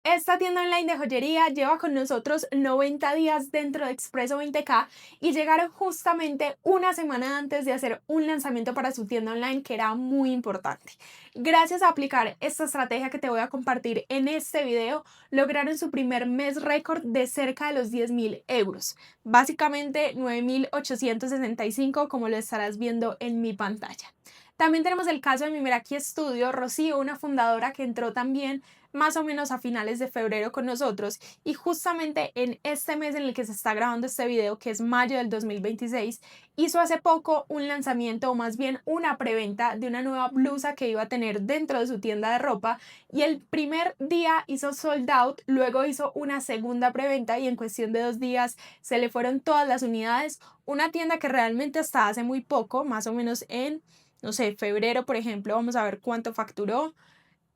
Esta tienda online de joyería lleva con nosotros 90 días dentro de Expreso 20K y llegaron justamente una semana antes de hacer un lanzamiento para su tienda online que era muy importante. Gracias a aplicar esta estrategia que te voy a compartir en este video, lograron su primer mes récord de cerca de los 10.000 euros, básicamente 9.865 como lo estarás viendo en mi pantalla. También tenemos el caso de mi Meraki Studio, Rocío, una fundadora que entró también más o menos a finales de febrero con nosotros y justamente en este mes en el que se está grabando este video, que es mayo del 2026, hizo hace poco un lanzamiento o más bien una preventa de una nueva blusa que iba a tener dentro de su tienda de ropa y el primer día hizo sold out, luego hizo una segunda preventa y en cuestión de 2 días se le fueron todas las unidades. Una tienda que realmente hasta hace muy poco, más o menos en, no sé, febrero por ejemplo, vamos a ver cuánto facturó.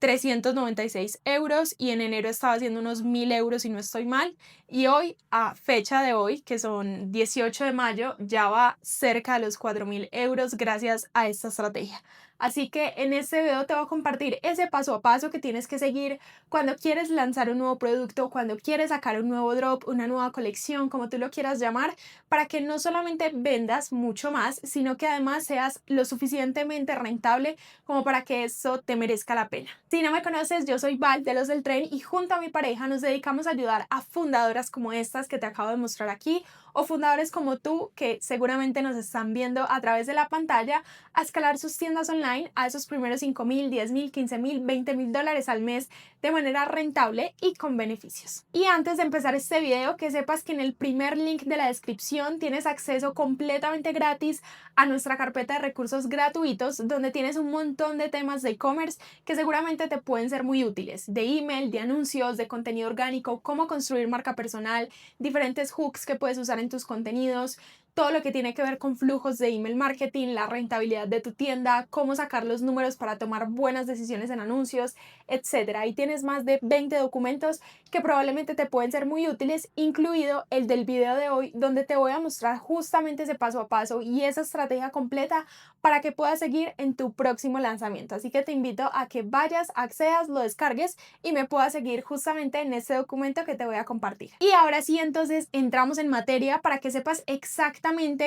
396 euros y en enero estaba haciendo unos 1.000 euros si no estoy mal y hoy a fecha de hoy que son 18 de mayo ya va cerca de los 4.000 euros gracias a esta estrategia. Así que en este video te voy a compartir ese paso a paso que tienes que seguir cuando quieres lanzar un nuevo producto, cuando quieres sacar un nuevo drop, una nueva colección, como tú lo quieras llamar, para que no solamente vendas mucho más, sino que además seas lo suficientemente rentable como para que eso te merezca la pena. Si no me conoces, yo soy Val de Los del Tren y junto a mi pareja nos dedicamos a ayudar a fundadoras como estas que te acabo de mostrar aquí o fundadores como tú que seguramente nos están viendo a través de la pantalla a escalar sus tiendas online a esos primeros 5.000, 10.000, 15.000, 20.000 dólares al mes de manera rentable y con beneficios. Y antes de empezar este video, que sepas que en el primer link de la descripción tienes acceso completamente gratis a nuestra carpeta de recursos gratuitos donde tienes un montón de temas de e-commerce que seguramente te pueden ser muy útiles, de email, de anuncios, de contenido orgánico, cómo construir marca personal, diferentes hooks que puedes usar en tus contenidos, todo lo que tiene que ver con flujos de email marketing, la rentabilidad de tu tienda, cómo sacar los números para tomar buenas decisiones en anuncios, etcétera. Ahí tienes más de 20 documentos que probablemente te pueden ser muy útiles, incluido el del video de hoy, donde te voy a mostrar justamente ese paso a paso y esa estrategia completa para que puedas seguir en tu próximo lanzamiento. Así que te invito a que vayas, accedas, lo descargues y me puedas seguir justamente en este documento que te voy a compartir. Y ahora sí, entonces entramos en materia para que sepas exactamente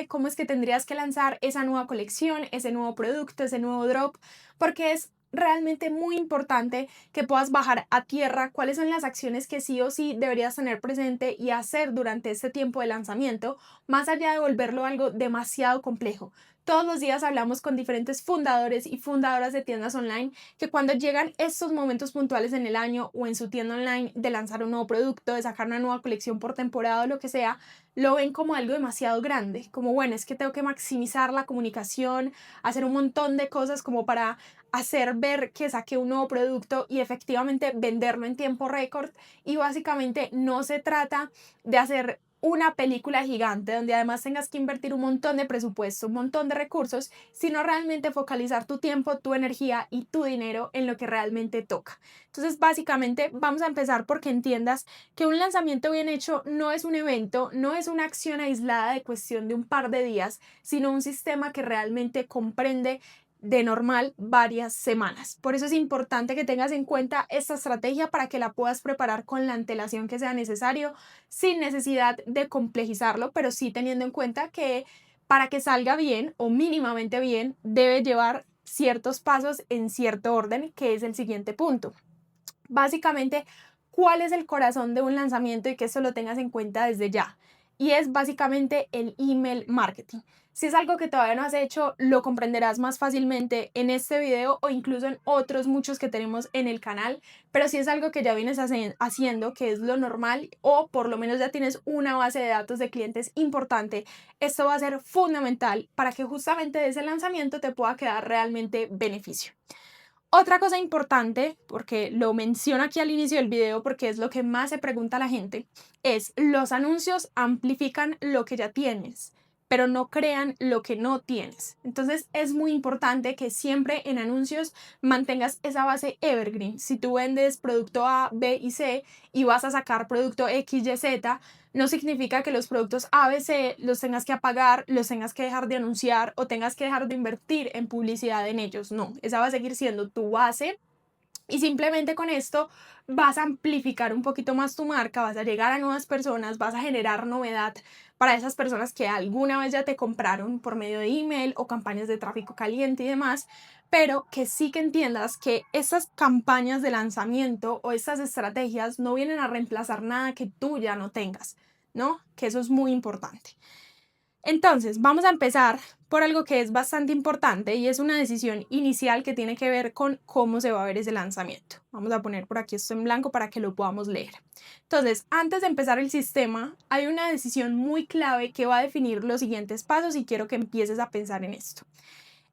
cómo es que tendrías que lanzar esa nueva colección, ese nuevo producto, ese nuevo drop, porque es realmente muy importante que puedas bajar a tierra cuáles son las acciones que sí o sí deberías tener presente y hacer durante este tiempo de lanzamiento, más allá de volverlo algo demasiado complejo. Todos los días hablamos con diferentes fundadores y fundadoras de tiendas online que cuando llegan estos momentos puntuales en el año o en su tienda online de lanzar un nuevo producto, de sacar una nueva colección por temporada o lo que sea, lo ven como algo demasiado grande, como bueno, es que tengo que maximizar la comunicación, hacer un montón de cosas como para hacer ver que saqué un nuevo producto y efectivamente venderlo en tiempo récord y básicamente no se trata de hacer una película gigante donde además tengas que invertir un montón de presupuesto, un montón de recursos, sino realmente focalizar tu tiempo, tu energía y tu dinero en lo que realmente toca. Entonces, básicamente, vamos a empezar porque entiendas que un lanzamiento bien hecho no es un evento, no es una acción aislada de cuestión de un par de días, sino un sistema que realmente comprende de normal varias semanas. Por eso es importante que tengas en cuenta esta estrategia para que la puedas preparar con la antelación que sea necesario, sin necesidad de complejizarlo, pero sí teniendo en cuenta que para que salga bien o mínimamente bien, debe llevar ciertos pasos en cierto orden, que es el siguiente punto. Básicamente, ¿cuál es el corazón de un lanzamiento y que eso lo tengas en cuenta desde ya? Y es básicamente el email marketing. Si es algo que todavía no has hecho, lo comprenderás más fácilmente en este video o incluso en otros muchos que tenemos en el canal, pero si es algo que ya vienes haciendo, que es lo normal o por lo menos ya tienes una base de datos de clientes importante, esto va a ser fundamental para que justamente de ese lanzamiento te pueda quedar realmente beneficio. Otra cosa importante, porque lo menciono aquí al inicio del video porque es lo que más se pregunta la gente, es los anuncios amplifican lo que ya tienes, pero no crean lo que no tienes. Entonces es muy importante que siempre en anuncios mantengas esa base evergreen. Si tú vendes producto A, B y C y vas a sacar producto X, Y, Z, no significa que los productos A, B, C los tengas que apagar, los tengas que dejar de anunciar o tengas que dejar de invertir en publicidad en ellos. No, esa va a seguir siendo tu base Y simplemente con esto vas a amplificar un poquito más tu marca, vas a llegar a nuevas personas, vas a generar novedad para esas personas que alguna vez ya te compraron por medio de email o campañas de tráfico caliente y demás, pero que sí que entiendas que estas campañas de lanzamiento o estas estrategias no vienen a reemplazar nada que tú ya no tengas, ¿no? Que eso es muy importante. Entonces, vamos a empezar por algo que es bastante importante y es una decisión inicial que tiene que ver con cómo se va a ver ese lanzamiento. Vamos a poner por aquí esto en blanco para que lo podamos leer. Entonces, antes de empezar el sistema, hay una decisión muy clave que va a definir los siguientes pasos y quiero que empieces a pensar en esto.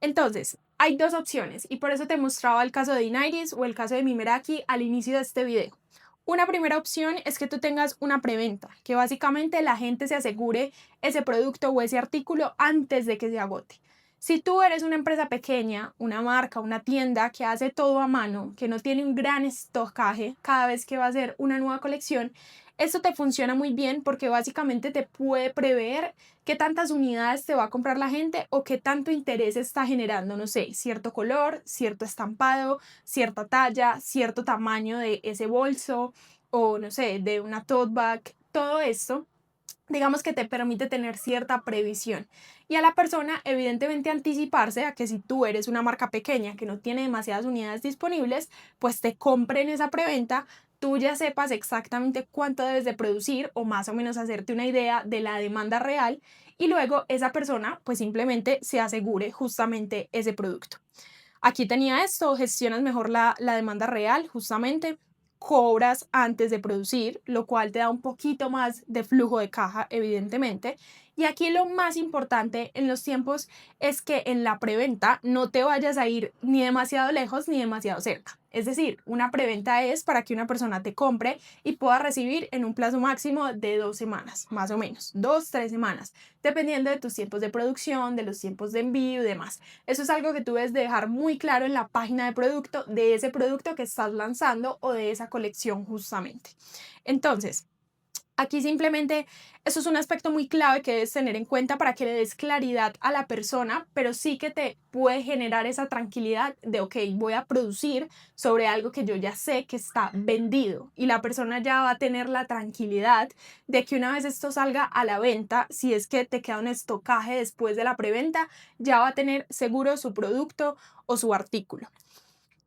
Entonces, hay dos opciones y por eso te mostraba el caso de Inairis o el caso de Mimeraki al inicio de este video. Una primera opción es que tú tengas una preventa, que básicamente la gente se asegure ese producto o ese artículo antes de que se agote. Si tú eres una empresa pequeña, una marca, una tienda que hace todo a mano, que no tiene un gran estocaje cada vez que va a hacer una nueva colección, esto te funciona muy bien porque básicamente te puede prever qué tantas unidades te va a comprar la gente o qué tanto interés está generando, no sé, cierto color, cierto estampado, cierta talla, cierto tamaño de ese bolso o no sé, de una tote bag, todo esto digamos que te permite tener cierta previsión y a la persona evidentemente anticiparse a que si tú eres una marca pequeña que no tiene demasiadas unidades disponibles, pues te compren esa preventa, tú ya sepas exactamente cuánto debes de producir o más o menos hacerte una idea de la demanda real y luego esa persona pues simplemente se asegure justamente ese producto. Aquí tenía esto, gestionas mejor la demanda real, justamente cobras antes de producir, lo cual te da un poquito más de flujo de caja, evidentemente. Y aquí lo más importante en los tiempos es que en la preventa no te vayas a ir ni demasiado lejos ni demasiado cerca. Es decir, una preventa es para que una persona te compre y pueda recibir en un plazo máximo de 2 semanas, más o menos, 2, 3 semanas, dependiendo de tus tiempos de producción, de los tiempos de envío y demás. Eso es algo que tú debes de dejar muy claro en la página de producto de ese producto que estás lanzando o de esa colección justamente. Entonces, aquí simplemente eso es un aspecto muy clave que debes tener en cuenta para que le des claridad a la persona, pero sí que te puede generar esa tranquilidad de, ok, voy a producir sobre algo que yo ya sé que está vendido y la persona ya va a tener la tranquilidad de que una vez esto salga a la venta, si es que te queda un estocaje después de la preventa, ya va a tener seguro su producto o su artículo.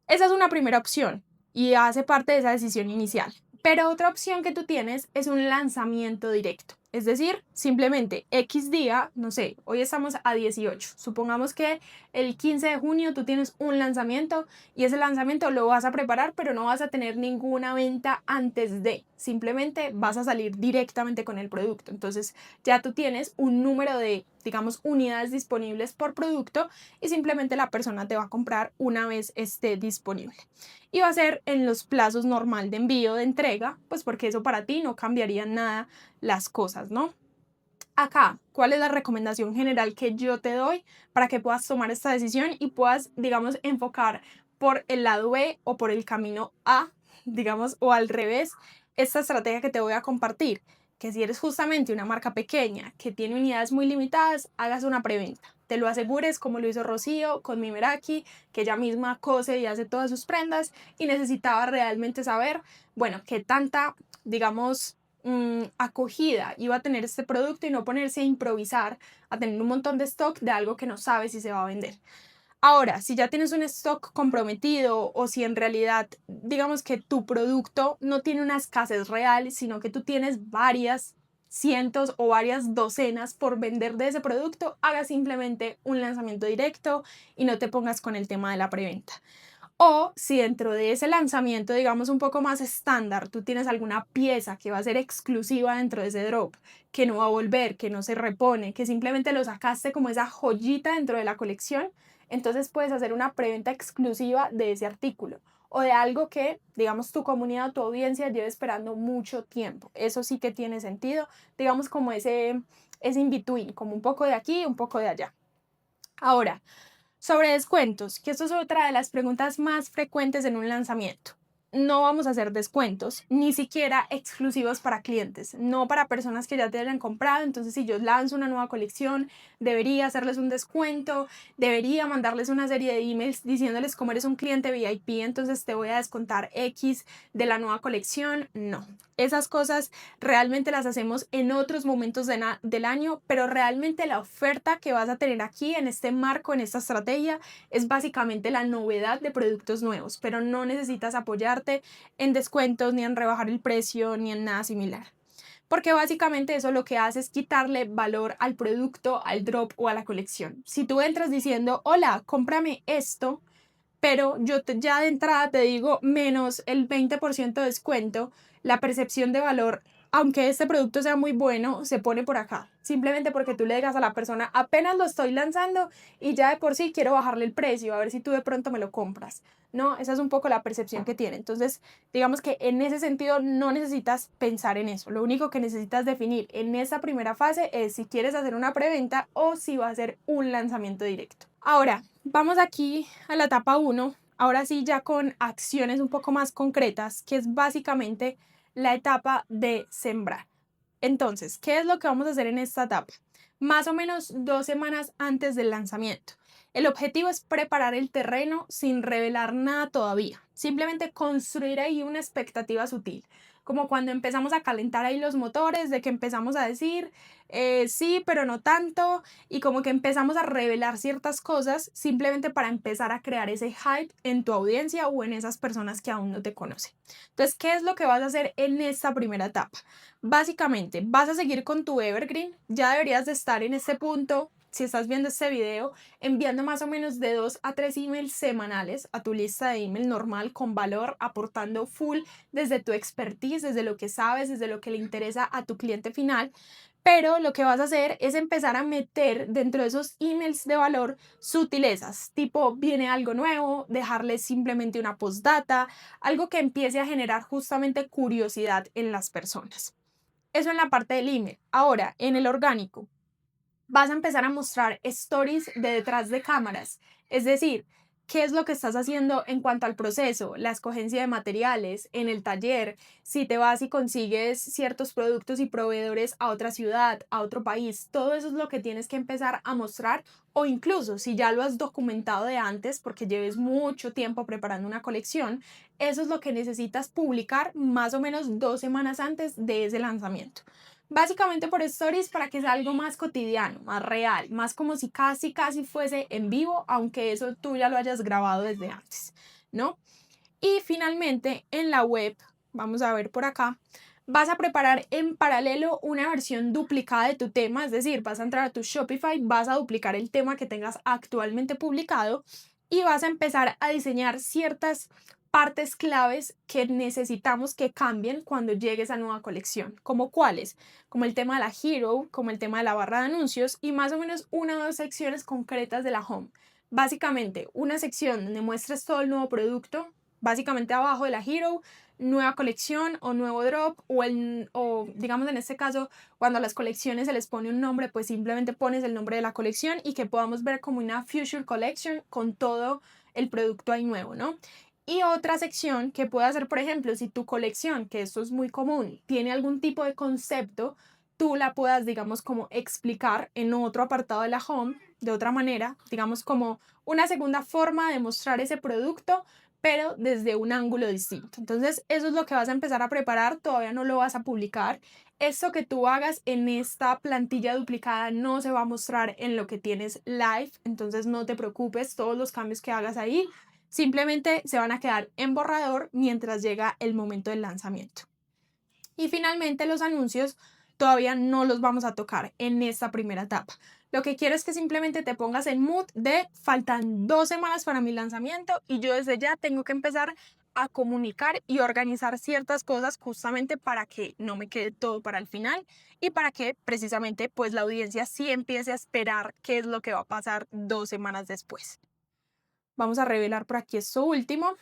Esa es una primera opción y hace parte de esa decisión inicial. Pero otra opción que tú tienes es un lanzamiento directo. Es decir, simplemente X día, no sé, hoy estamos a 18. Supongamos que el 15 de junio tú tienes un lanzamiento y ese lanzamiento lo vas a preparar, pero no vas a tener ninguna venta antes de. Simplemente vas a salir directamente con el producto. Entonces ya tú tienes un número de, digamos, unidades disponibles por producto y simplemente la persona te va a comprar una vez esté disponible. Y va a ser en los plazos normal de envío, de entrega, pues porque eso para ti no cambiaría nada las cosas, ¿no? Acá, ¿cuál es la recomendación general que yo te doy para que puedas tomar esta decisión y puedas, digamos, enfocar por el lado B o por el camino A, digamos, o al revés, esta estrategia que te voy a compartir? Que si eres justamente una marca pequeña que tiene unidades muy limitadas, hagas una preventa. Te lo asegures como lo hizo Rocío con Mimeraki, que ella misma cose y hace todas sus prendas y necesitaba realmente saber, bueno, qué tanta, digamos, acogida iba a tener este producto y no ponerse a improvisar, a tener un montón de stock de algo que no sabes si se va a vender. Ahora, si ya tienes un stock comprometido o si en realidad, digamos que tu producto no tiene una escasez real, sino que tú tienes varias cientos o varias docenas por vender de ese producto, haga simplemente un lanzamiento directo y no te pongas con el tema de la preventa. O si dentro de ese lanzamiento, digamos un poco más estándar, tú tienes alguna pieza que va a ser exclusiva dentro de ese drop, que no va a volver, que no se repone, que simplemente lo sacaste como esa joyita dentro de la colección, entonces puedes hacer una preventa exclusiva de ese artículo o de algo que, digamos, tu comunidad o tu audiencia lleve esperando mucho tiempo. Eso sí que tiene sentido, digamos como ese in-between, como un poco de aquí, un poco de allá. Ahora, sobre descuentos, que esto es otra de las preguntas más frecuentes en un lanzamiento. no vamos a hacer descuentos, ni siquiera exclusivos para clientes, no para personas que ya te hayan comprado. Entonces, si yo lanzo una nueva colección, debería hacerles un descuento, debería mandarles una serie de emails diciéndoles como eres un cliente VIP, entonces te voy a descontar X de la nueva colección. No, esas cosas realmente las hacemos en otros momentos del año, pero realmente la oferta que vas a tener aquí en este marco, en esta estrategia, es básicamente la novedad de productos nuevos, pero no necesitas apoyarte en descuentos, ni en rebajar el precio, ni en nada similar. Porque básicamente eso lo que hace es quitarle valor al producto, al drop o a la colección. Si tú entras diciendo, hola, cómprame esto, pero ya de entrada te digo menos el 20% de descuento, la percepción de valor, aunque este producto sea muy bueno, se pone por acá. Simplemente porque tú le digas a la persona, apenas lo estoy lanzando y ya de por sí quiero bajarle el precio, a ver si tú de pronto me lo compras. No, esa es un poco la percepción que tiene. Entonces, digamos que en ese sentido no necesitas pensar en eso. Lo único que necesitas definir en esa primera fase es si quieres hacer una preventa o si va a ser un lanzamiento directo. Ahora, vamos aquí a la etapa 1, ahora sí ya con acciones un poco más concretas, que es básicamente la etapa de sembrar. Entonces, ¿qué es lo que vamos a hacer en esta etapa? Más o menos 2 semanas antes del lanzamiento. El objetivo es preparar el terreno sin revelar nada todavía. Simplemente construir ahí una expectativa sutil. Como cuando empezamos a calentar ahí los motores, de que empezamos a decir sí, pero no tanto, y como que empezamos a revelar ciertas cosas simplemente para empezar a crear ese hype en tu audiencia o en esas personas que aún no te conocen. Entonces, ¿qué es lo que vas a hacer en esta primera etapa? Básicamente, vas a seguir con tu evergreen. Ya deberías de estar en este punto, si estás viendo este video, enviando más o menos de 2 a 3 emails semanales a tu lista de email normal con valor, aportando full desde tu expertise, desde lo que sabes, desde lo que le interesa a tu cliente final. Pero lo que vas a hacer es empezar a meter dentro de esos emails de valor sutilezas, tipo viene algo nuevo, dejarles simplemente una postdata, algo que empiece a generar justamente curiosidad en las personas. Eso en la parte del email. Ahora, en el orgánico, vas a empezar a mostrar stories de detrás de cámaras. Es decir, qué es lo que estás haciendo en cuanto al proceso, la escogencia de materiales, en el taller, si te vas y consigues ciertos productos y proveedores a otra ciudad, a otro país. Todo eso es lo que tienes que empezar a mostrar, o incluso si ya lo has documentado de antes porque lleves mucho tiempo preparando una colección, eso es lo que necesitas publicar más o menos 2 semanas antes de ese lanzamiento. Básicamente por stories para que sea algo más cotidiano, más real, más como si casi fuese en vivo, aunque eso tú ya lo hayas grabado desde antes, ¿no? Y finalmente en la web, vamos a ver por acá, vas a preparar en paralelo una versión duplicada de tu tema, es decir, vas a entrar a tu Shopify, vas a duplicar el tema que tengas actualmente publicado y vas a empezar a diseñar ciertas partes claves que necesitamos que cambien cuando llegue esa nueva colección. ¿Como cuáles? Como el tema de la Hero, como el tema de la barra de anuncios y más o menos una o dos secciones concretas de la home. Básicamente, una sección donde muestres todo el nuevo producto, básicamente abajo de la Hero, nueva colección o nuevo drop o digamos en este caso cuando a las colecciones se les pone un nombre, pues simplemente pones el nombre de la colección y que podamos ver como una Future Collection con todo el producto ahí nuevo, ¿no? Y otra sección que puede ser, por ejemplo, si tu colección, que esto es muy común, tiene algún tipo de concepto, tú la puedas, digamos, como explicar en otro apartado de la home, de otra manera, digamos, como una segunda forma de mostrar ese producto, pero desde un ángulo distinto. Entonces, eso es lo que vas a empezar a preparar, todavía no lo vas a publicar. Esto que tú hagas en esta plantilla duplicada no se va a mostrar en lo que tienes live, entonces no te preocupes, todos los cambios que hagas ahí simplemente se van a quedar en borrador mientras llega el momento del lanzamiento. Y finalmente los anuncios todavía no los vamos a tocar en esta primera etapa. Lo que quiero es que simplemente te pongas en mood de faltan 2 semanas para mi lanzamiento y yo desde ya tengo que empezar a comunicar y organizar ciertas cosas justamente para que no me quede todo para el final y para que precisamente pues la audiencia sí empiece a esperar qué es lo que va a pasar 2 semanas después. Vamos a revelar por aquí esto último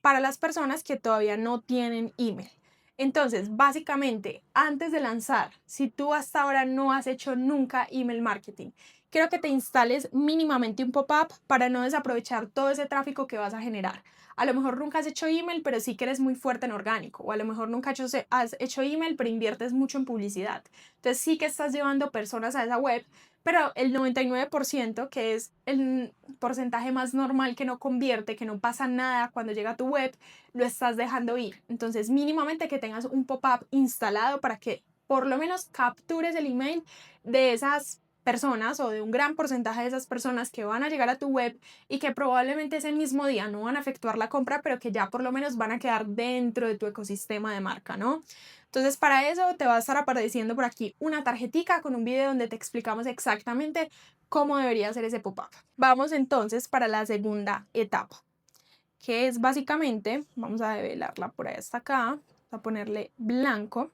para las personas que todavía no tienen email. Entonces, básicamente, antes de lanzar, si tú hasta ahora no has hecho nunca email marketing quiero que te instales mínimamente un pop-up para no desaprovechar todo ese tráfico que vas a generar. A lo mejor nunca has hecho email, pero sí que eres muy fuerte en orgánico. O a lo mejor nunca has hecho email, pero inviertes mucho en publicidad. Entonces sí que estás llevando personas a esa web, pero el 99%, que es el porcentaje más normal que no convierte, que no pasa nada cuando llega a tu web, lo estás dejando ir. Entonces mínimamente que tengas un pop-up instalado para que por lo menos captures el email de esas personas o de un gran porcentaje de esas personas que van a llegar a tu web y que probablemente ese mismo día no van a efectuar la compra, pero que ya por lo menos van a quedar dentro de tu ecosistema de marca, ¿no? Entonces, para eso te va a estar apareciendo por aquí una tarjetica con un video donde te explicamos exactamente cómo debería ser ese pop-up. Vamos entonces para la segunda etapa, que es básicamente, vamos a develarla por ahí hasta acá, vamos a ponerle blanco.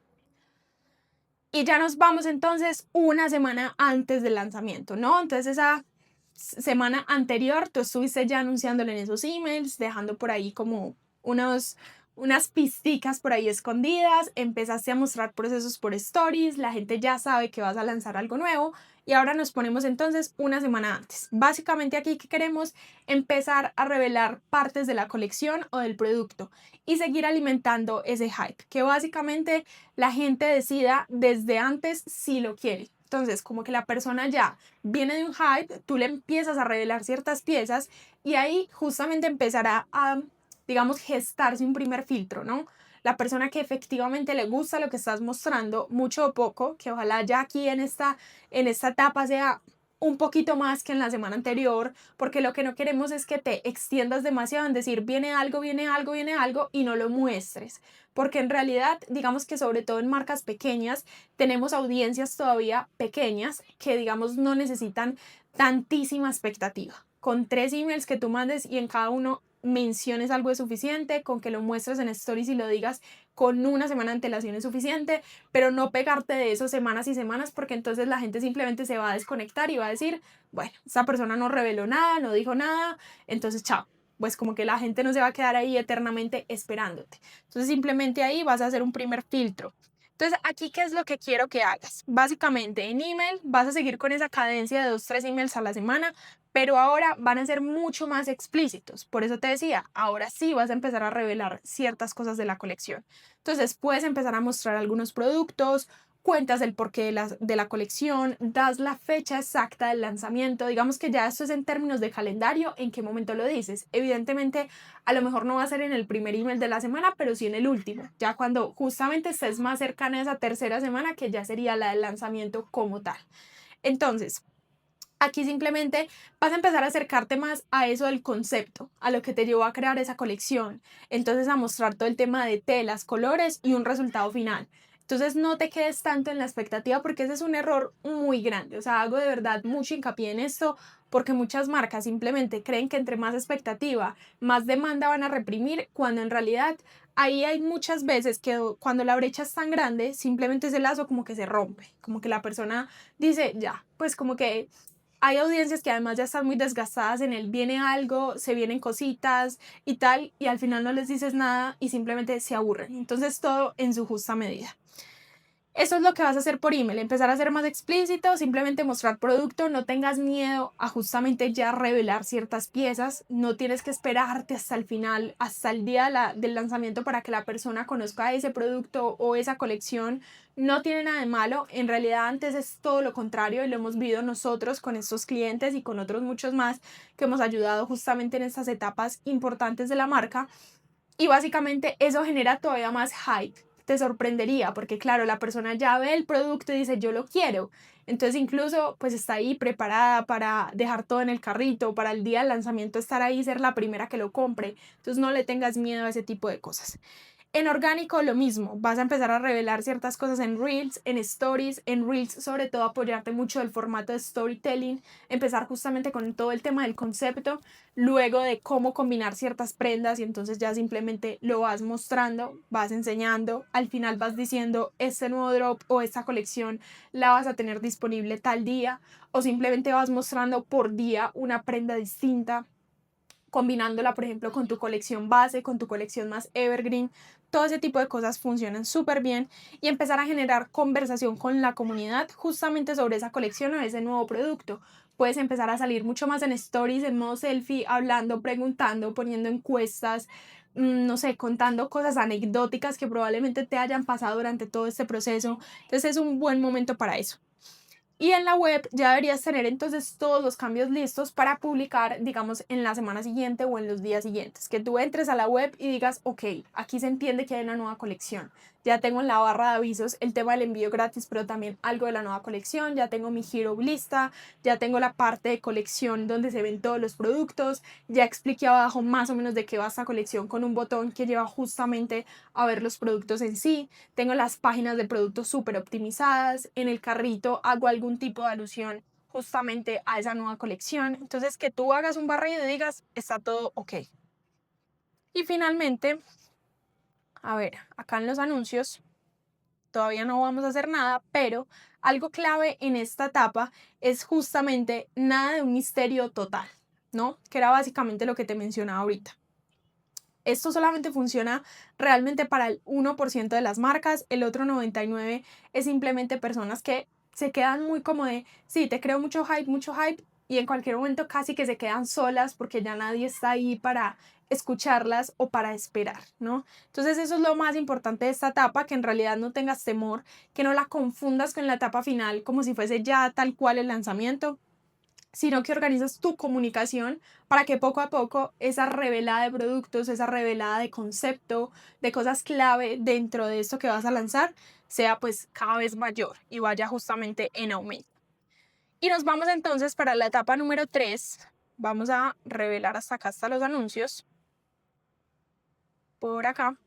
Y ya nos vamos entonces una semana antes del lanzamiento, ¿no? Entonces esa semana anterior tú estuviste ya anunciándolo en esos emails, dejando por ahí como unas pisticas por ahí escondidas, empezaste a mostrar procesos por stories, la gente ya sabe que vas a lanzar algo nuevo y ahora nos ponemos entonces una semana antes. Básicamente aquí que queremos empezar a revelar partes de la colección o del producto y seguir alimentando ese hype, que básicamente la gente decida desde antes si lo quiere. Entonces, como que la persona ya viene de un hype, tú le empiezas a revelar ciertas piezas y ahí justamente empezará a, digamos, gestarse un primer filtro, ¿no? La persona que efectivamente le gusta lo que estás mostrando, mucho o poco, que ojalá ya aquí en esta etapa sea un poquito más que en la semana anterior, porque lo que no queremos es que te extiendas demasiado en decir viene algo, viene algo, viene algo y no lo muestres, porque en realidad, digamos que sobre todo en marcas pequeñas, tenemos audiencias todavía pequeñas que, digamos, no necesitan tantísima expectativa. Con 3 emails que tú mandes y en cada uno menciones algo es suficiente, con que lo muestres en stories y lo digas con una semana de antelación es suficiente, pero no pegarte de eso semanas y semanas porque entonces la gente simplemente se va a desconectar y va a decir, bueno, esta persona no reveló nada, no dijo nada, entonces chao. Pues como que la gente no se va a quedar ahí eternamente esperándote. Entonces simplemente ahí vas a hacer un primer filtro. Entonces, aquí, ¿qué es lo que quiero que hagas? Básicamente, en email vas a seguir con esa cadencia de 2, 3 emails a la semana, pero ahora van a ser mucho más explícitos. Por eso te decía, ahora sí vas a empezar a revelar ciertas cosas de la colección. Entonces, puedes empezar a mostrar algunos productos, cuentas el porqué de la colección, das la fecha exacta del lanzamiento. Digamos que ya esto es en términos de calendario, en qué momento lo dices. Evidentemente, a lo mejor no va a ser en el primer email de la semana, pero sí en el último, ya cuando justamente estés más cercana a esa tercera semana, que ya sería la del lanzamiento como tal. Entonces, aquí simplemente vas a empezar a acercarte más a eso del concepto, a lo que te llevó a crear esa colección. Entonces, a mostrar todo el tema de telas, colores y un resultado final. Entonces, no te quedes tanto en la expectativa porque ese es un error muy grande. O sea, hago de verdad mucho hincapié en esto porque muchas marcas simplemente creen que entre más expectativa, más demanda van a reprimir, cuando en realidad ahí hay muchas veces que cuando la brecha es tan grande, simplemente ese lazo como que se rompe, como que la persona dice, ya, pues como que hay audiencias que además ya están muy desgastadas en el viene algo, se vienen cositas y tal, y al final no les dices nada y simplemente se aburren. Entonces todo en su justa medida. Eso es lo que vas a hacer por email, empezar a ser más explícito, simplemente mostrar producto, no tengas miedo a justamente ya revelar ciertas piezas, no tienes que esperarte hasta el final, hasta el día del lanzamiento para que la persona conozca ese producto o esa colección, no tiene nada de malo, en realidad antes es todo lo contrario y lo hemos vivido nosotros con estos clientes y con otros muchos más que hemos ayudado justamente en estas etapas importantes de la marca y básicamente eso genera todavía más hype. Te sorprendería porque claro, la persona ya ve el producto y dice yo lo quiero. Entonces incluso pues está ahí preparada para dejar todo en el carrito, para el día del lanzamiento estar ahí y ser la primera que lo compre. Entonces no le tengas miedo a ese tipo de cosas. En orgánico lo mismo, vas a empezar a revelar ciertas cosas en Reels, en Stories, en Reels sobre todo apoyarte mucho del formato de storytelling, empezar justamente con todo el tema del concepto, luego de cómo combinar ciertas prendas y entonces ya simplemente lo vas mostrando, vas enseñando, al final vas diciendo este nuevo drop o esta colección la vas a tener disponible tal día o simplemente vas mostrando por día una prenda distinta combinándola, por ejemplo, con tu colección base, con tu colección más evergreen. Todo ese tipo de cosas funcionan súper bien y empezar a generar conversación con la comunidad justamente sobre esa colección o ese nuevo producto. puedes empezar a salir mucho más en stories, en modo selfie, hablando, preguntando, poniendo encuestas, no sé, contando cosas anecdóticas que probablemente te hayan pasado durante todo este proceso. Entonces es un buen momento para eso. Y en la web ya deberías tener entonces todos los cambios listos para publicar, digamos, en la semana siguiente o en los días siguientes. Que tú entres a la web y digas, ok, aquí se entiende que hay una nueva colección. Ya tengo en la barra de avisos el tema del envío gratis, pero también algo de la nueva colección. Ya tengo mi hero lista, ya tengo la parte de colección donde se ven todos los productos. Ya expliqué abajo más o menos de qué va esta colección con un botón que lleva justamente a ver los productos en sí. Tengo las páginas de productos súper optimizadas. En el carrito hago algún tipo de alusión justamente a esa nueva colección. Entonces, que tú hagas un barrido y digas, está todo ok. Y finalmente, a ver, acá en los anuncios, todavía no vamos a hacer nada, pero algo clave en esta etapa es justamente nada de un misterio total, ¿no? Que era básicamente lo que te mencionaba ahorita. Esto solamente funciona realmente para el 1% de las marcas, el otro 99% es simplemente personas que se quedan muy como de, sí, te creo mucho hype, y en cualquier momento casi que se quedan solas porque ya nadie está ahí para escucharlas o para esperar, ¿no? Entonces eso es lo más importante de esta etapa, que en realidad no tengas temor, que no la confundas con la etapa final como si fuese ya tal cual el lanzamiento, sino que organizas tu comunicación para que poco a poco esa revelada de productos, esa revelada de concepto, de cosas clave dentro de esto que vas a lanzar, sea pues cada vez mayor y vaya justamente en aumento. Y nos vamos entonces para la etapa número 3. Vamos a revelar hasta los anuncios. Por acá,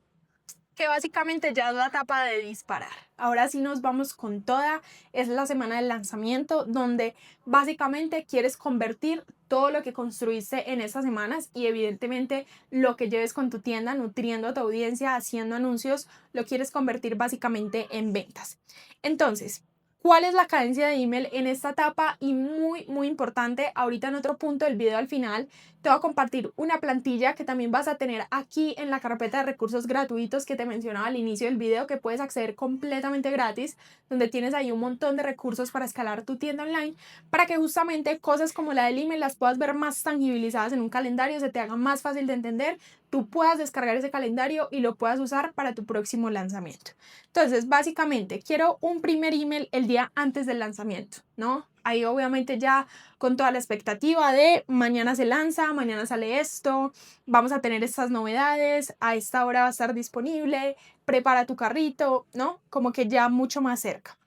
que básicamente ya es la etapa de disparar. Ahora sí nos vamos con toda, es la semana del lanzamiento donde básicamente quieres convertir todo lo que construiste en estas semanas y evidentemente lo que lleves con tu tienda, nutriendo a tu audiencia, haciendo anuncios, lo quieres convertir básicamente en ventas. Entonces, ¿cuál es la cadencia de email en esta etapa? Y muy importante, ahorita en otro punto del video al final, te voy a compartir una plantilla que también vas a tener aquí en la carpeta de recursos gratuitos que te mencionaba al inicio del video, que puedes acceder completamente gratis, donde tienes ahí un montón de recursos para escalar tu tienda online, para que justamente cosas como la del email las puedas ver más tangibilizadas en un calendario, se te haga más fácil de entender, tú puedas descargar ese calendario y lo puedas usar para tu próximo lanzamiento. Entonces, básicamente, quiero un primer email el día antes del lanzamiento, ¿no? Ahí obviamente ya con toda la expectativa de mañana se lanza, mañana sale esto, vamos a tener estas novedades, a esta hora va a estar disponible, prepara tu carrito, ¿no? Como que ya mucho más cerca.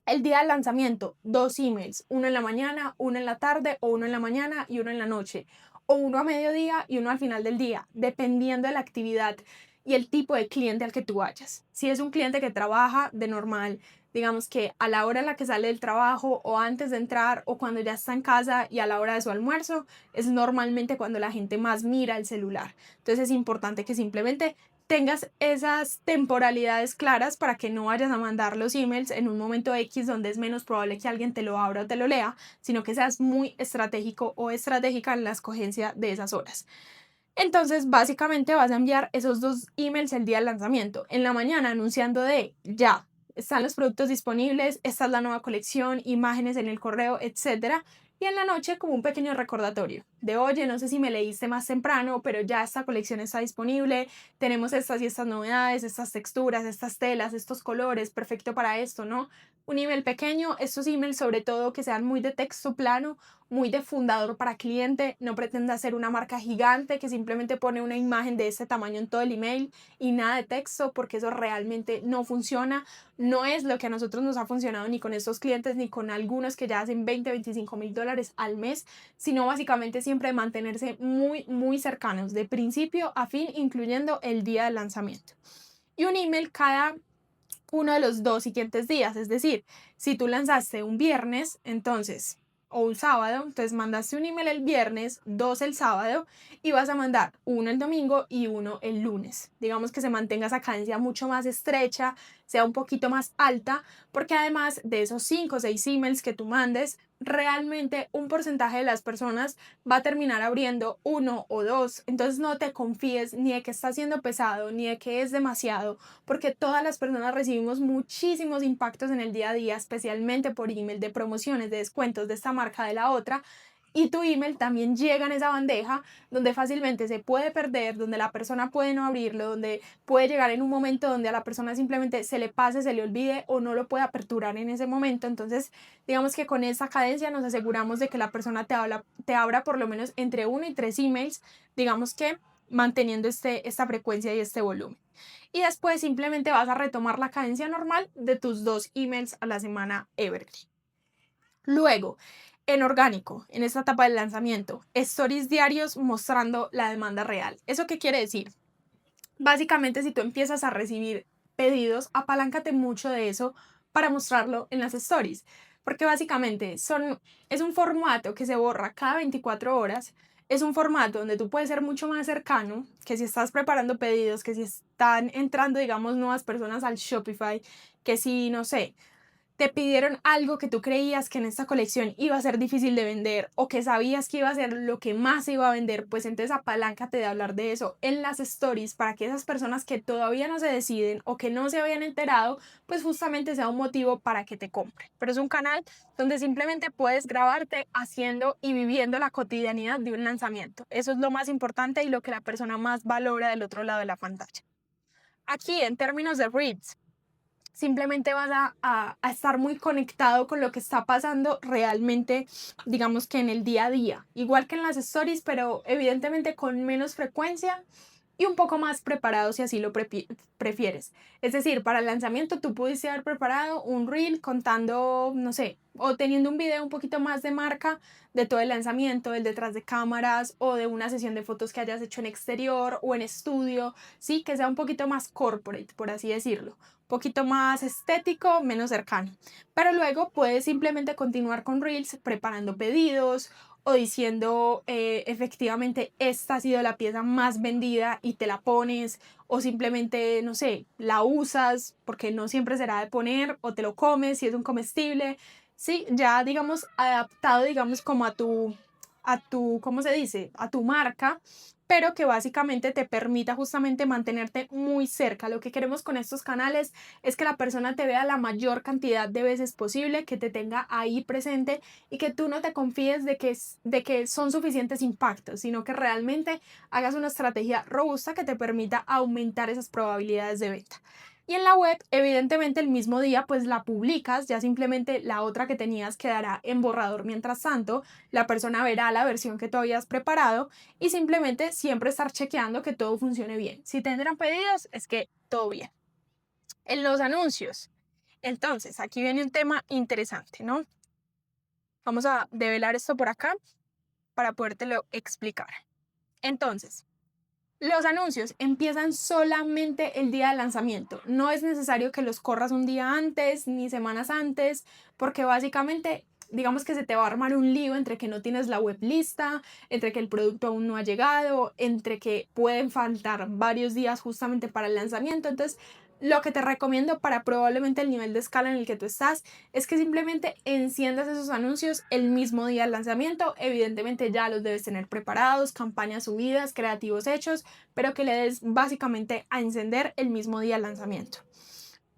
El día del lanzamiento, 2 emails, uno en la mañana, uno en la tarde, o uno en la mañana y uno en la noche, o uno a mediodía y uno al final del día, dependiendo de la actividad y el tipo de cliente al que tú vayas. Si es un cliente que trabaja de normal, digamos que a la hora en la que sale del trabajo o antes de entrar o cuando ya está en casa y a la hora de su almuerzo, es normalmente cuando la gente más mira el celular. Entonces es importante que simplemente tengas esas temporalidades claras para que no vayas a mandar los emails en un momento X donde es menos probable que alguien te lo abra o te lo lea, sino que seas muy estratégico o estratégica en la escogencia de esas horas. Entonces, básicamente vas a enviar esos 2 emails el día del lanzamiento. En la mañana anunciando de ya, están los productos disponibles, esta es la nueva colección, imágenes en el correo, etcétera. Y en la noche como un pequeño recordatorio de, oye, no sé si me leíste más temprano, pero ya esta colección está disponible, tenemos estas y estas novedades, estas texturas, estas telas, estos colores, perfecto para esto, ¿no? Un email pequeño, estos emails sobre todo que sean muy de texto plano, muy de fundador para cliente, no pretenda ser una marca gigante que simplemente pone una imagen de ese tamaño en todo el email y nada de texto, porque eso realmente no funciona, no es lo que a nosotros nos ha funcionado ni con estos clientes ni con algunos que ya hacen 20-25 mil dólares al mes, sino básicamente siempre mantenerse muy cercanos de principio a fin, incluyendo el día del lanzamiento. Y un email cada uno de los 2 siguientes días, es decir, si tú lanzaste un viernes, entonces o un sábado, entonces mandaste un email el viernes, 2 el sábado y vas a mandar uno el domingo y uno el lunes. Digamos que se mantenga esa cadencia mucho más estrecha, sea un poquito más alta, porque además de esos 5 o 6 emails que tú mandes, realmente un porcentaje de las personas va a terminar abriendo uno o dos. Entonces no te confíes ni de que está siendo pesado, ni de que es demasiado, porque todas las personas recibimos muchísimos impactos en el día a día, especialmente por email de promociones, de descuentos de esta marca, de la otra. Y tu email también llega en esa bandeja donde fácilmente se puede perder, donde la persona puede no abrirlo, donde puede llegar en un momento donde a la persona simplemente se le pase, se le olvide o no lo puede aperturar en ese momento. Entonces, digamos que con esa cadencia nos aseguramos de que la persona te abra por lo menos entre 1 y 3 emails, digamos que manteniendo esta frecuencia y este volumen. Y después simplemente vas a retomar la cadencia normal de tus 2 emails a la semana evergreen. Luego, en orgánico, en esta etapa del lanzamiento, stories diarios mostrando la demanda real. ¿Eso qué quiere decir? Básicamente, si tú empiezas a recibir pedidos, apaláncate mucho de eso para mostrarlo en las stories, porque básicamente es un formato que se borra cada 24 horas, es un formato donde tú puedes ser mucho más cercano, que si estás preparando pedidos, que si están entrando, digamos, nuevas personas al Shopify, que si, no sé, te pidieron algo que tú creías que en esta colección iba a ser difícil de vender o que sabías que iba a ser lo que más se iba a vender, pues entonces apaláncate de hablar de eso en las stories para que esas personas que todavía no se deciden o que no se habían enterado, pues justamente sea un motivo para que te compren. Pero es un canal donde simplemente puedes grabarte haciendo y viviendo la cotidianidad de un lanzamiento. Eso es lo más importante y lo que la persona más valora del otro lado de la pantalla. Aquí, en términos de reads, simplemente vas a estar muy conectado con lo que está pasando realmente, digamos que en el día a día, igual que en las stories, pero evidentemente con menos frecuencia y un poco más preparado si así lo prefieres. Es decir, para el lanzamiento tú pudiste haber preparado un reel contando, no sé, o teniendo un video un poquito más de marca de todo el lanzamiento, el detrás de cámaras o de una sesión de fotos que hayas hecho en exterior o en estudio, sí, que sea un poquito más corporate, por así decirlo, un poquito más estético, menos cercano. Pero luego puedes simplemente continuar con reels preparando pedidos o diciendo efectivamente esta ha sido la pieza más vendida y te la pones, o simplemente, no sé, la usas porque no siempre será de poner, o te lo comes si es un comestible, sí, ya digamos adaptado digamos como a tu, ¿cómo se dice? A tu marca, pero que básicamente te permita justamente mantenerte muy cerca. Lo que queremos con estos canales es que la persona te vea la mayor cantidad de veces posible, que te tenga ahí presente y que tú no te confíes de que son suficientes impactos, sino que realmente hagas una estrategia robusta que te permita aumentar esas probabilidades de venta. Y en la web, evidentemente el mismo día, pues la publicas, ya simplemente la otra que tenías quedará en borrador mientras tanto, la persona verá la versión que tú habías preparado y simplemente siempre estar chequeando que todo funcione bien. Si tendrán pedidos, es que todo bien. En los anuncios, entonces, aquí viene un tema interesante, ¿no? Vamos a develar esto por acá para podértelo explicar. Entonces, los anuncios empiezan solamente el día de lanzamiento. No es necesario que los corras un día antes ni semanas antes, porque básicamente digamos que se te va a armar un lío entre que no tienes la web lista, entre que el producto aún no ha llegado, entre que pueden faltar varios días justamente para el lanzamiento. Entonces, lo que te recomiendo para probablemente el nivel de escala en el que tú estás es que simplemente enciendas esos anuncios el mismo día del lanzamiento. Evidentemente ya los debes tener preparados, campañas subidas, creativos hechos, pero que le des básicamente a encender el mismo día del lanzamiento.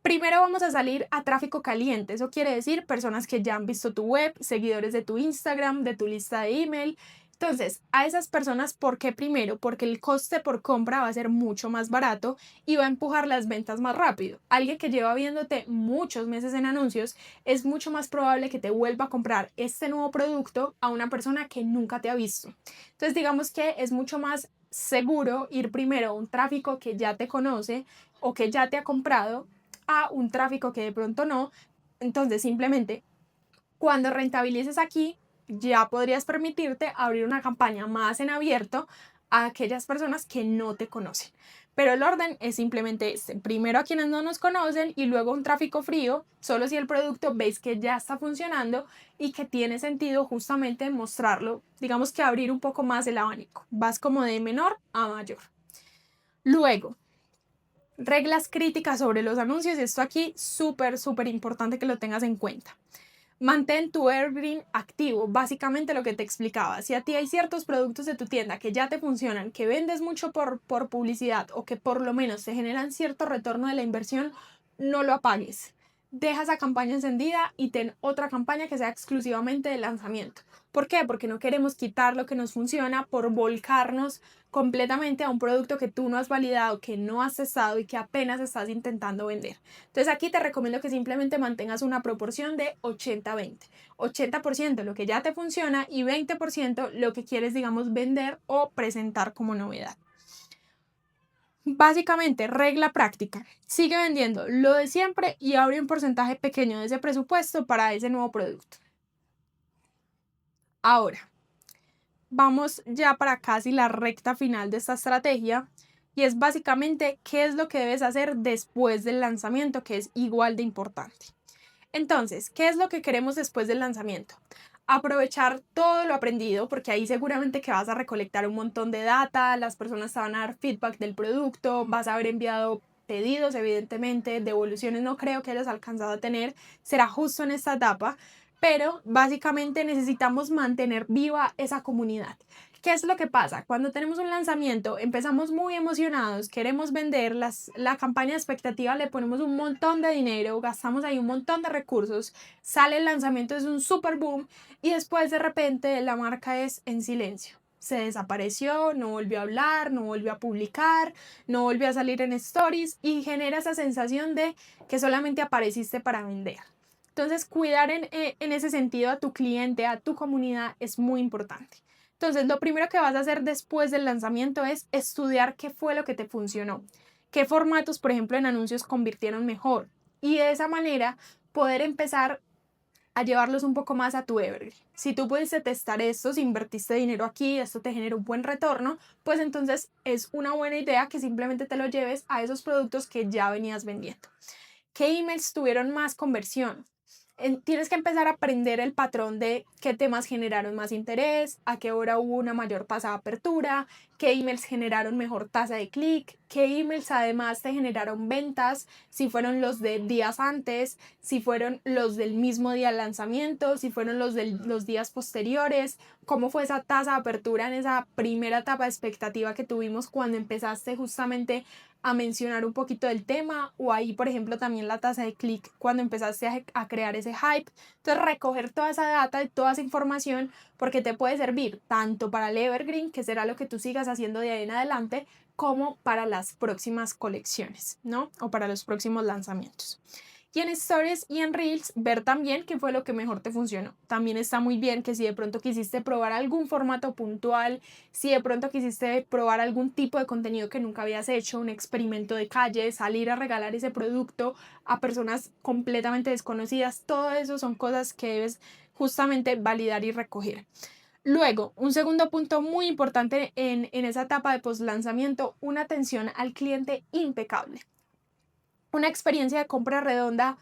Primero vamos a salir a tráfico caliente, eso quiere decir personas que ya han visto tu web, seguidores de tu Instagram, de tu lista de email. Entonces, a esas personas, ¿por qué primero? Porque el coste por compra va a ser mucho más barato y va a empujar las ventas más rápido. Alguien que lleva viéndote muchos meses en anuncios, es mucho más probable que te vuelva a comprar este nuevo producto a una persona que nunca te ha visto. Entonces, digamos que es mucho más seguro ir primero a un tráfico que ya te conoce o que ya te ha comprado a un tráfico que de pronto no. Entonces, simplemente cuando rentabilices aquí, ya podrías permitirte abrir una campaña más en abierto a aquellas personas que no te conocen. Pero el orden es simplemente este. Primero a quienes no nos conocen y luego un tráfico frío, solo si el producto veis que ya está funcionando y que tiene sentido justamente mostrarlo, digamos que abrir un poco más el abanico. Vas como de menor a mayor. Luego, reglas críticas sobre los anuncios, y esto aquí súper importante que lo tengas en cuenta. Mantén tu evergreen activo, básicamente lo que te explicaba. Si a ti hay ciertos productos de tu tienda que ya te funcionan, que vendes mucho por publicidad o que por lo menos te generan cierto retorno de la inversión, no lo apagues. Deja esa campaña encendida y ten otra campaña que sea exclusivamente de lanzamiento. ¿Por qué? Porque no queremos quitar lo que nos funciona por volcarnos completamente a un producto que tú no has validado, que no has testado y que apenas estás intentando vender. Entonces aquí te recomiendo que simplemente mantengas una proporción de 80-20. 80% lo que ya te funciona y 20% lo que quieres, digamos, vender o presentar como novedad. Básicamente, regla práctica. Sigue vendiendo lo de siempre y abre un porcentaje pequeño de ese presupuesto para ese nuevo producto. Ahora, vamos ya para casi la recta final de esta estrategia y es básicamente qué es lo que debes hacer después del lanzamiento, que es igual de importante. Entonces, ¿qué es lo que queremos después del lanzamiento? Aprovechar todo lo aprendido, porque ahí seguramente que vas a recolectar un montón de data, las personas te van a dar feedback del producto, vas a haber enviado pedidos, evidentemente, devoluciones no creo que hayas alcanzado a tener, será justo en esta etapa, pero básicamente necesitamos mantener viva esa comunidad. ¿Qué es lo que pasa? Cuando tenemos un lanzamiento, empezamos muy emocionados, queremos vender, la campaña de expectativa le ponemos un montón de dinero, gastamos ahí un montón de recursos, sale el lanzamiento, es un super boom y después de repente la marca es en silencio. Se desapareció, no volvió a hablar, no volvió a publicar, no volvió a salir en stories y genera esa sensación de que solamente apareciste para vender. Entonces, cuidar en ese sentido a tu cliente, a tu comunidad es muy importante. Entonces, lo primero que vas a hacer después del lanzamiento es estudiar qué fue lo que te funcionó, qué formatos, por ejemplo, en anuncios convirtieron mejor y de esa manera poder empezar a llevarlos un poco más a tu evergreen. Si tú pudiste testar esto, si invertiste dinero aquí, esto te genera un buen retorno, pues entonces es una buena idea que simplemente te lo lleves a esos productos que ya venías vendiendo. ¿Qué emails tuvieron más conversión? Tienes que empezar a aprender el patrón de qué temas generaron más interés, a qué hora hubo una mayor tasa de apertura, qué emails generaron mejor tasa de clic, qué emails además te generaron ventas, si fueron los de días antes, si fueron los del mismo día del lanzamiento, si fueron los de los días posteriores, cómo fue esa tasa de apertura en esa primera etapa de expectativa que tuvimos cuando empezaste justamente a mencionar un poquito del tema o ahí por ejemplo también la tasa de clic cuando empezaste a crear ese hype. Entonces recoger toda esa data y toda esa información porque te puede servir tanto para el evergreen, que será lo que tú sigas haciendo de ahí en adelante, como para las próximas colecciones, ¿no? O para los próximos lanzamientos. Y en Stories y en Reels, ver también qué fue lo que mejor te funcionó. También está muy bien que si de pronto quisiste probar algún formato puntual, si de pronto quisiste probar algún tipo de contenido que nunca habías hecho, un experimento de calle, salir a regalar ese producto a personas completamente desconocidas, todo eso son cosas que debes justamente validar y recoger. Luego, un segundo punto muy importante en esa etapa de post-lanzamiento, una atención al cliente impecable. Una experiencia de compra redonda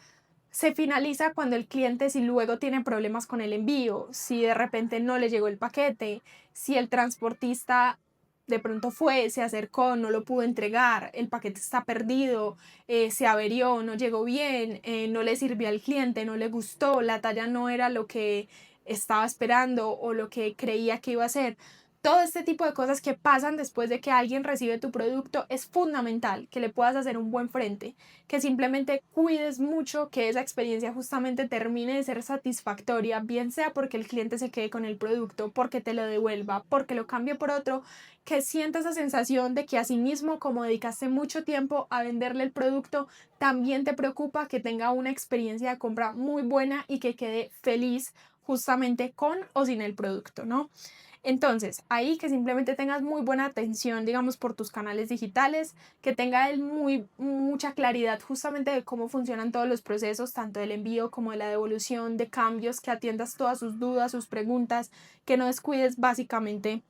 se finaliza cuando el cliente si luego tiene problemas con el envío, si de repente no le llegó el paquete, si el transportista de pronto fue, se acercó, no lo pudo entregar, el paquete está perdido, se averió, no llegó bien, no le sirvió al cliente, no le gustó, la talla no era lo que estaba esperando o lo que creía que iba a ser. Todo este tipo de cosas que pasan después de que alguien recibe tu producto es fundamental que le puedas hacer un buen frente, que simplemente cuides mucho que esa experiencia justamente termine de ser satisfactoria, bien sea porque el cliente se quede con el producto, porque te lo devuelva, porque lo cambie por otro, que sienta esa sensación de que asimismo como dedicaste mucho tiempo a venderle el producto, también te preocupa que tenga una experiencia de compra muy buena y que quede feliz justamente con o sin el producto, ¿no? Entonces, ahí que simplemente tengas muy buena atención, digamos, por tus canales digitales, que tenga él mucha claridad justamente de cómo funcionan todos los procesos, tanto del envío como de la devolución, de cambios, que atiendas todas sus dudas, sus preguntas, que no descuides básicamente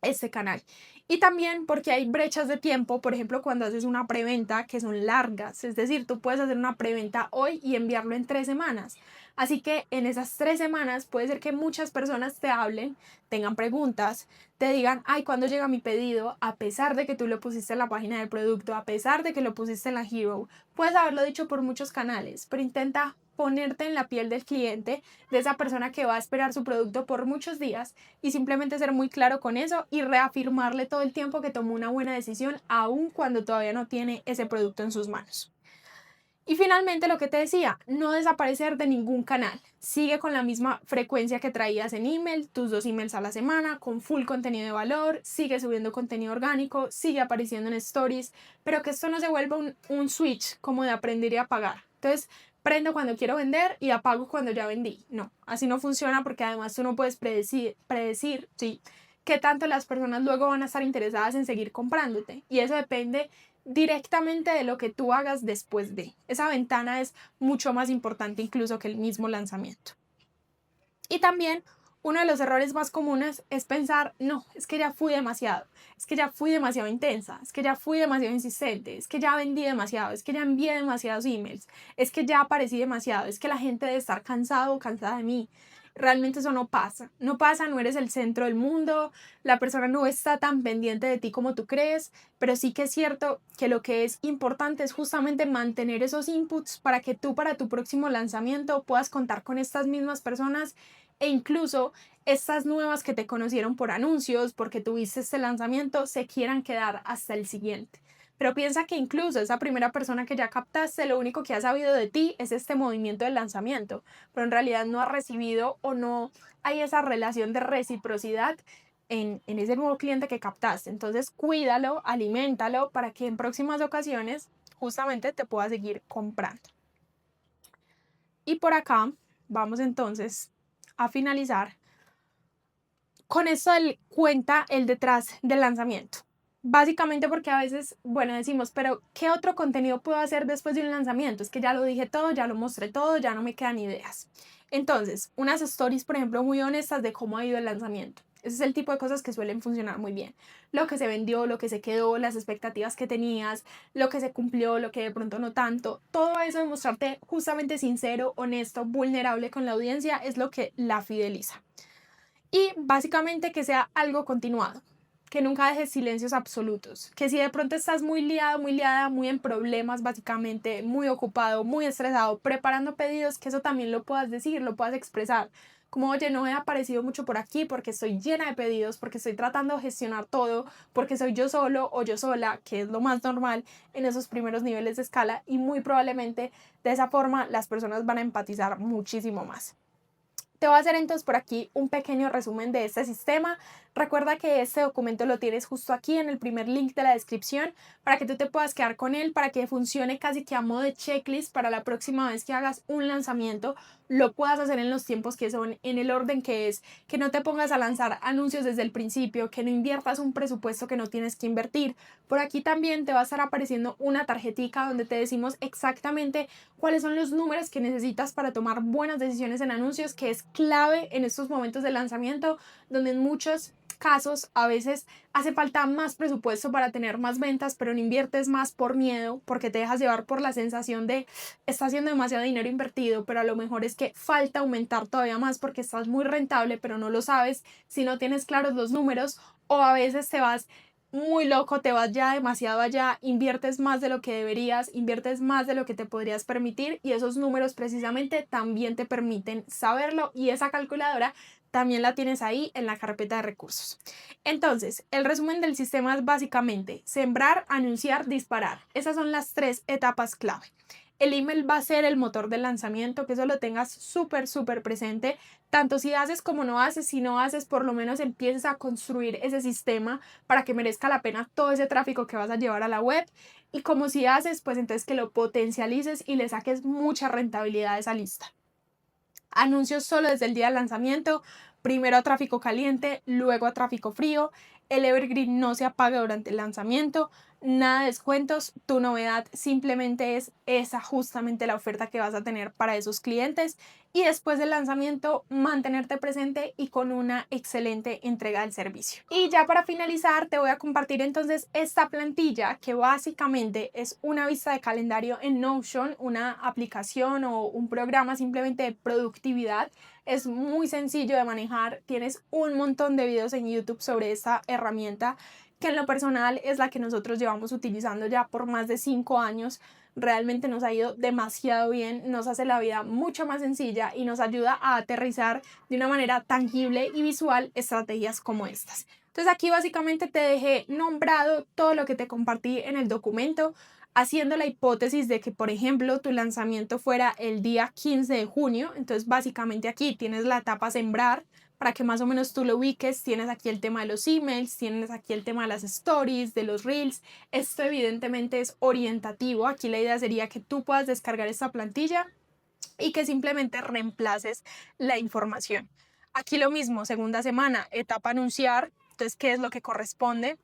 este canal. Y también porque hay brechas de tiempo, por ejemplo, cuando haces una preventa que son largas, es decir, tú puedes hacer una preventa hoy y enviarlo en 3 semanas. Así que en esas 3 semanas puede ser que muchas personas te hablen, tengan preguntas, te digan, ay, ¿cuándo llega mi pedido? A pesar de que tú lo pusiste en la página del producto, a pesar de que lo pusiste en la Hero, puedes haberlo dicho por muchos canales, pero intenta ponerte en la piel del cliente, de esa persona que va a esperar su producto por muchos días y simplemente ser muy claro con eso y reafirmarle todo el tiempo que tomó una buena decisión, aun cuando todavía no tiene ese producto en sus manos. Y finalmente lo que te decía, no desaparecer de ningún canal. Sigue con la misma frecuencia que traías en email, tus 2 emails a la semana, con full contenido de valor, sigue subiendo contenido orgánico, sigue apareciendo en stories, pero que esto no se vuelva un switch como de aprender y apagar. Entonces, prendo cuando quiero vender y apago cuando ya vendí. No, así no funciona porque además tú no puedes predecir sí, qué tanto las personas luego van a estar interesadas en seguir comprándote. Y eso depende directamente de lo que tú hagas después de. Esa ventana es mucho más importante incluso que el mismo lanzamiento. Y también uno de los errores más comunes es pensar, no, es que ya fui demasiado, es que ya fui demasiado intensa, es que ya fui demasiado insistente, es que ya vendí demasiado, es que ya envié demasiados emails, es que ya aparecí demasiado, es que la gente debe estar cansado o cansada de mí. Realmente eso no pasa, no pasa, no eres el centro del mundo, la persona no está tan pendiente de ti como tú crees, pero sí que es cierto que lo que es importante es justamente mantener esos inputs para que tú para tu próximo lanzamiento puedas contar con estas mismas personas e incluso estas nuevas que te conocieron por anuncios, porque tuviste este lanzamiento, se quieran quedar hasta el siguiente. Pero piensa que incluso esa primera persona que ya captaste, lo único que ha sabido de ti es este movimiento del lanzamiento, pero en realidad no ha recibido o no hay esa relación de reciprocidad en ese nuevo cliente que captaste. Entonces cuídalo, aliméntalo para que en próximas ocasiones justamente te pueda seguir comprando. Y por acá vamos entonces a finalizar con esto del cuenta el detrás del lanzamiento. Básicamente porque a veces, bueno, decimos, pero ¿qué otro contenido puedo hacer después de un lanzamiento? Es que ya lo dije todo, ya lo mostré todo, ya no me quedan ideas. Entonces, unas stories, por ejemplo, muy honestas de cómo ha ido el lanzamiento. Ese es el tipo de cosas que suelen funcionar muy bien. Lo que se vendió, lo que se quedó, las expectativas que tenías, lo que se cumplió, lo que de pronto no tanto. Todo eso de mostrarte justamente sincero, honesto, vulnerable con la audiencia es lo que la fideliza. Y básicamente que sea algo continuado, que nunca dejes silencios absolutos, que si de pronto estás muy liado, muy liada, muy en problemas básicamente, muy ocupado, muy estresado, preparando pedidos, que eso también lo puedas decir, lo puedas expresar. Como, oye, no he aparecido mucho por aquí porque estoy llena de pedidos, porque estoy tratando de gestionar todo, porque soy yo solo o yo sola, que es lo más normal en esos primeros niveles de escala y muy probablemente de esa forma las personas van a empatizar muchísimo más. Te voy a hacer entonces por aquí un pequeño resumen de este sistema. Recuerda que este documento lo tienes justo aquí en el primer link de la descripción para que tú te puedas quedar con él, para que funcione casi que a modo de checklist para la próxima vez que hagas un lanzamiento, lo puedas hacer en los tiempos que son, en el orden que es, que no te pongas a lanzar anuncios desde el principio, que no inviertas un presupuesto que no tienes que invertir. Por aquí también te va a estar apareciendo una tarjetica donde te decimos exactamente cuáles son los números que necesitas para tomar buenas decisiones en anuncios, que es clave en estos momentos de lanzamiento, donde en muchos casos a veces hace falta más presupuesto para tener más ventas, pero no inviertes más por miedo, porque te dejas llevar por la sensación de está haciendo demasiado dinero invertido, pero a lo mejor es que falta aumentar todavía más porque estás muy rentable, pero no lo sabes si no tienes claros los números, o a veces te vas muy loco, te vas ya demasiado allá, inviertes más de lo que deberías, inviertes más de lo que te podrías permitir y esos números precisamente también te permiten saberlo y esa calculadora también la tienes ahí en la carpeta de recursos. Entonces, el resumen del sistema es básicamente sembrar, anunciar, disparar. Esas son las 3 etapas clave. El email va a ser el motor del lanzamiento, que eso lo tengas súper presente, tanto si haces como no haces. Si no haces, por lo menos empieces a construir ese sistema para que merezca la pena todo ese tráfico que vas a llevar a la web. Y como si haces, pues entonces que lo potencialices y le saques mucha rentabilidad a esa lista. Anuncios solo desde el día del lanzamiento, primero a tráfico caliente, luego a tráfico frío. El evergreen no se apaga durante el lanzamiento, nada de descuentos, tu novedad simplemente es esa justamente la oferta que vas a tener para esos clientes y después del lanzamiento mantenerte presente y con una excelente entrega del servicio. Y ya para finalizar te voy a compartir entonces esta plantilla que básicamente es una vista de calendario en Notion, una aplicación o un programa simplemente de productividad. Es muy sencillo de manejar, tienes un montón de videos en YouTube sobre esta herramienta que en lo personal es la que nosotros llevamos utilizando ya por más de 5 años. Realmente nos ha ido demasiado bien, nos hace la vida mucho más sencilla y nos ayuda a aterrizar de una manera tangible y visual estrategias como estas. Entonces aquí básicamente te dejé nombrado todo lo que te compartí en el documento, haciendo la hipótesis de que, por ejemplo, tu lanzamiento fuera el día 15 de junio. Entonces básicamente aquí tienes la etapa sembrar, para que más o menos tú lo ubiques. Tienes aquí el tema de los emails, tienes aquí el tema de las stories, de los reels. Esto evidentemente es orientativo. Aquí la idea sería que tú puedas descargar esta plantilla y que simplemente reemplaces la información. Aquí lo mismo, segunda semana, etapa anunciar. Entonces, ¿qué es lo que corresponde?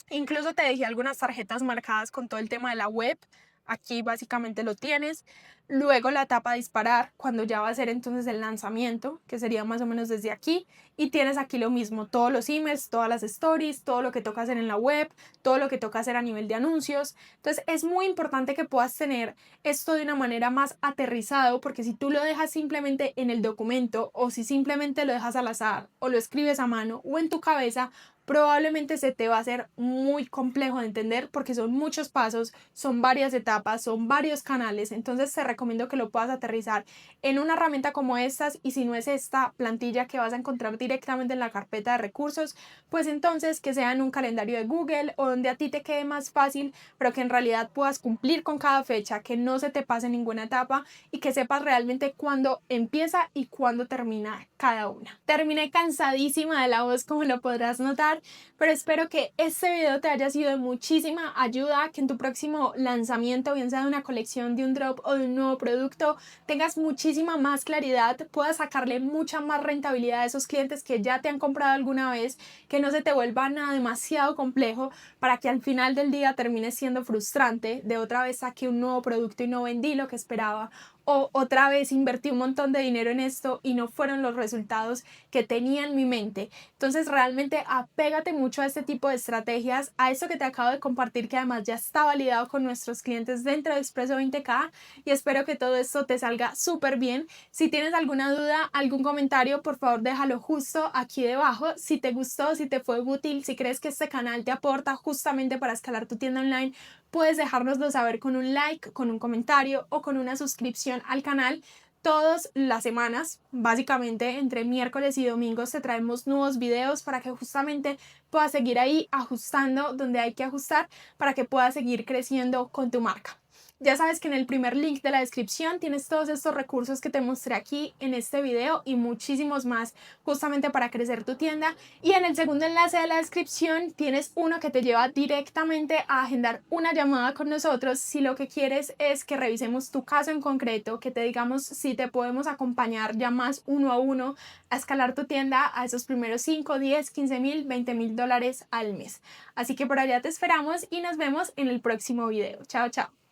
Incluso te dejé algunas tarjetas marcadas con todo el tema de la web. Aquí básicamente lo tienes. Luego la etapa disparar, cuando ya va a ser entonces el lanzamiento, que sería más o menos desde aquí. Y tienes aquí lo mismo, todos los emails, todas las stories, todo lo que toca hacer en la web, todo lo que toca hacer a nivel de anuncios. Entonces es muy importante que puedas tener esto de una manera más aterrizado, porque si tú lo dejas simplemente en el documento o si simplemente lo dejas al azar o lo escribes a mano o en tu cabeza, probablemente se te va a hacer muy complejo de entender porque son muchos pasos, son varias etapas, son varios canales. Entonces te recomiendo que lo puedas aterrizar en una herramienta como estas, y si no es esta plantilla que vas a encontrar directamente en la carpeta de recursos, pues entonces que sea en un calendario de Google o donde a ti te quede más fácil, pero que en realidad puedas cumplir con cada fecha, que no se te pase ninguna etapa y que sepas realmente cuándo empieza y cuándo termina cada una. Terminé cansadísima de la voz, como lo podrás notar, pero espero que este video te haya sido de muchísima ayuda, que en tu próximo lanzamiento, bien sea de una colección, de un drop o de un nuevo producto, tengas muchísima más claridad, puedas sacarle mucha más rentabilidad a esos clientes que ya te han comprado alguna vez, que no se te vuelva nada demasiado complejo para que al final del día termine siendo frustrante de otra vez saqué un nuevo producto y no vendí lo que esperaba, o otra vez invertí un montón de dinero en esto y no fueron los resultados que tenía en mi mente. Entonces realmente apégate mucho a este tipo de estrategias, a esto que te acabo de compartir, que además ya está validado con nuestros clientes dentro de Expreso 20K, y espero que todo esto te salga súper bien. Si tienes alguna duda, algún comentario, por favor déjalo justo aquí debajo. Si te gustó, si te fue útil, si crees que este canal te aporta justamente para escalar tu tienda online, puedes dejárnoslo saber con un like, con un comentario o con una suscripción al canal. Todas las semanas, básicamente entre miércoles y domingos, te traemos nuevos videos para que justamente puedas seguir ahí ajustando donde hay que ajustar para que puedas seguir creciendo con tu marca. Ya sabes que en el primer link de la descripción tienes todos estos recursos que te mostré aquí en este video y muchísimos más justamente para crecer tu tienda. Y en el segundo enlace de la descripción tienes uno que te lleva directamente a agendar una llamada con nosotros si lo que quieres es que revisemos tu caso en concreto, que te digamos si te podemos acompañar ya más uno a uno a escalar tu tienda a esos primeros 5, 10, 15 mil, 20 mil dólares al mes. Así que por allá te esperamos y nos vemos en el próximo video. Chao, chao.